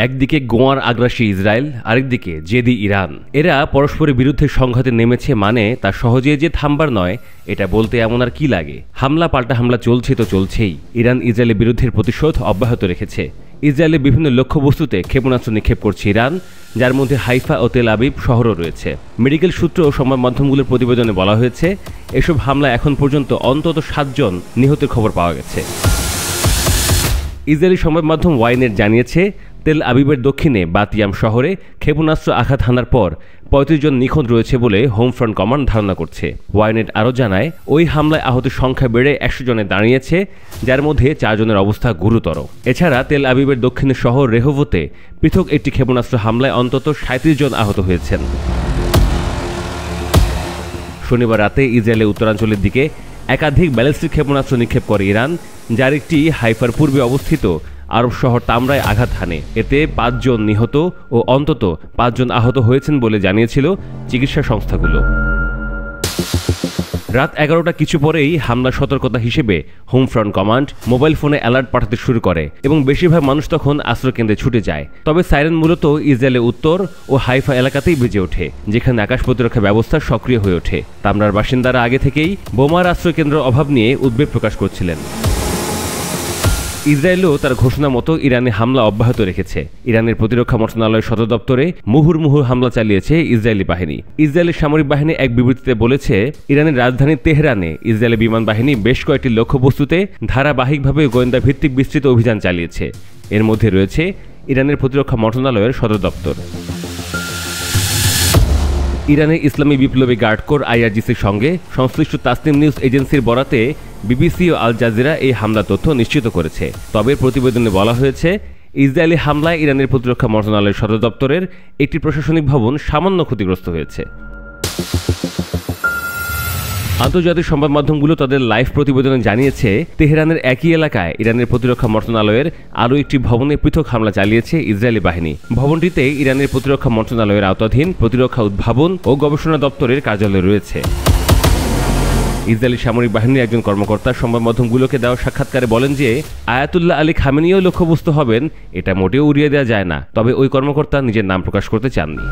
একদিকে গোয়ার আগ্রাসী ইসরায়েল, আরেকদিকে জেদি ইরান। এরা পরস্পরের বিরুদ্ধে সংঘাতে নেমেছে মানে তা সহজে যে থামবার নয়, এটা বলতে এমন আর কি লাগে। হামলা পাল্টা হামলা চলছে তো চলছেই। ইরান ইসরায়েলের বিরুদ্ধের প্রতিশোধ অব্যাহত রেখেছে। ইসরায়েলের বিভিন্ন লক্ষ্যবস্তুতে ক্ষেপণাস্ত্র নিক্ষেপ করছে ইরান, যার মধ্যে হাইফা ও তেল আবিব শহরও রয়েছে। মেডিকেল সূত্র ও সংবাদ মাধ্যমগুলোর প্রতিবেদনে বলা হয়েছে, এসব হামলা এখন পর্যন্ত অন্তত 7 জন নিহতের খবর পাওয়া গেছে। ইসরায়েলি সংবাদ মাধ্যম ওয়াইনেট জানিয়েছে, তেল আবিবের দক্ষিণে বাতিয়াম শহরে ক্ষেপণাস্ত্র আঘাত হানার পর 35 জন নিখোঁজ রয়েছে বলে হোম ফ্রন্ট কমান্ড ধারণা করছে। ওয়াইনেট আরও জানায়, ওই হামলায় আহতের সংখ্যা বেড়ে 100 জনে দাঁড়িয়েছে, যার মধ্যে 4 জনের অবস্থা গুরুতর। এছাড়া তেল আবিবের দক্ষিণের শহর রেহোভোতে পৃথক একটি ক্ষেপণাস্ত্র হামলায় অন্তত 37 জন আহত হয়েছেন। শনিবার রাতে ইসরায়েলের উত্তরাঞ্চলের দিকে একাধিক ব্যালিস্টিক ক্ষেপণাস্ত্র নিক্ষেপ করে ইরান, যার একটি হাইফার পূর্বে অবস্থিত আরব শহর তামরায় আঘাত হানে। এতে 5 জন নিহত ও অন্তত 5 জন আহত হয়েছেন বলে জানিয়েছিল চিকিৎসা সংস্থাগুলো। রাত 11টা কিছু পরেই হামলা সতর্কতা হিসেবে হোম ফ্রন্ট কমান্ড মোবাইল ফোনে অ্যালার্ট পাঠাতে শুরু করে এবং বেশিরভাগ মানুষ তখন আশ্রয়কেন্দ্রে ছুটে যায়। তবে সাইরেন মূলত ইসরায়েলের উত্তর ও হাইফা এলাকাতেই বেজে ওঠে, যেখানে আকাশ প্রতিরক্ষা ব্যবস্থা সক্রিয় হয়ে ওঠে। তামরার বাসিন্দারা আগে থেকেই বোমার আশ্রয়কেন্দ্রের অভাব নিয়ে উদ্বেগ প্রকাশ করছিলেন। ইসরায়েলও তার ঘোষণা মতো ইরানে হামলা অব্যাহত রেখেছে। ইরানের প্রতিরক্ষা মন্ত্রণালয়ের সদর দপ্তরে মুহুর্মুহু হামলা চালিয়েছে ইসরায়েলি বাহিনী। ইসরায়েলের সামরিক বাহিনী এক বিবৃতিতে বলেছে, ইরানের রাজধানী তেহরানে ইসরায়েলি বিমান বাহিনী বেশ কয়েকটি লক্ষ্যবস্তুতে ধারাবাহিকভাবে গোয়েন্দা ভিত্তিক বিস্তৃত অভিযান চালিয়েছে। এর মধ্যে রয়েছে ইরানের প্রতিরক্ষা মন্ত্রণালয়ের সদর দপ্তর। ইরানের ইসলামী বিপ্লবী গার্ড কোর IRGCর সঙ্গে সংশ্লিষ্ট তাসনিম নিউজ এজেন্সির বরাতে BBC ও আল জাজিরা এই হামলা তথ্য নিশ্চিত করেছে। তবে প্রতিবেদনে বলা হয়েছে, ইসরায়েলি হামলায় ইরানের প্রতিরক্ষা মন্ত্রণালয়ের সদর দপ্তরের একটি প্রশাসনিক ভবন সামান্য ক্ষতিগ্রস্ত হয়েছে। আন্তর্জাতিক সংবাদ মাধ্যমগুলো তাদের লাইভ প্রতিবেদনে জানিয়েছে, তেহরানের একই এলাকায় ইরানের প্রতিরক্ষা মন্ত্রণালয়ের আরও একটি ভবনে পৃথক হামলা চালিয়েছে ইসরায়েলি বাহিনী। ভবনটিতে ইরানের প্রতিরক্ষা মন্ত্রণালয়ের আওতাধীন প্রতিরক্ষা উদ্ভাবন ও গবেষণা দপ্তরের কার্যালয় রয়েছে। ইসরায়েলি সামরিক বাহিনীর একজন কর্মকর্তা সংবাদ মাধ্যমগুলোকে দেওয়া সাক্ষাৎকারে বলেন যে, আয়াতুল্লাহ আলী খামেনিও লক্ষ্যবস্তু হবেন, এটা মোটেও উড়িয়ে দেওয়া যায় না। তবে ওই কর্মকর্তা নিজের নাম প্রকাশ করতে চাননি।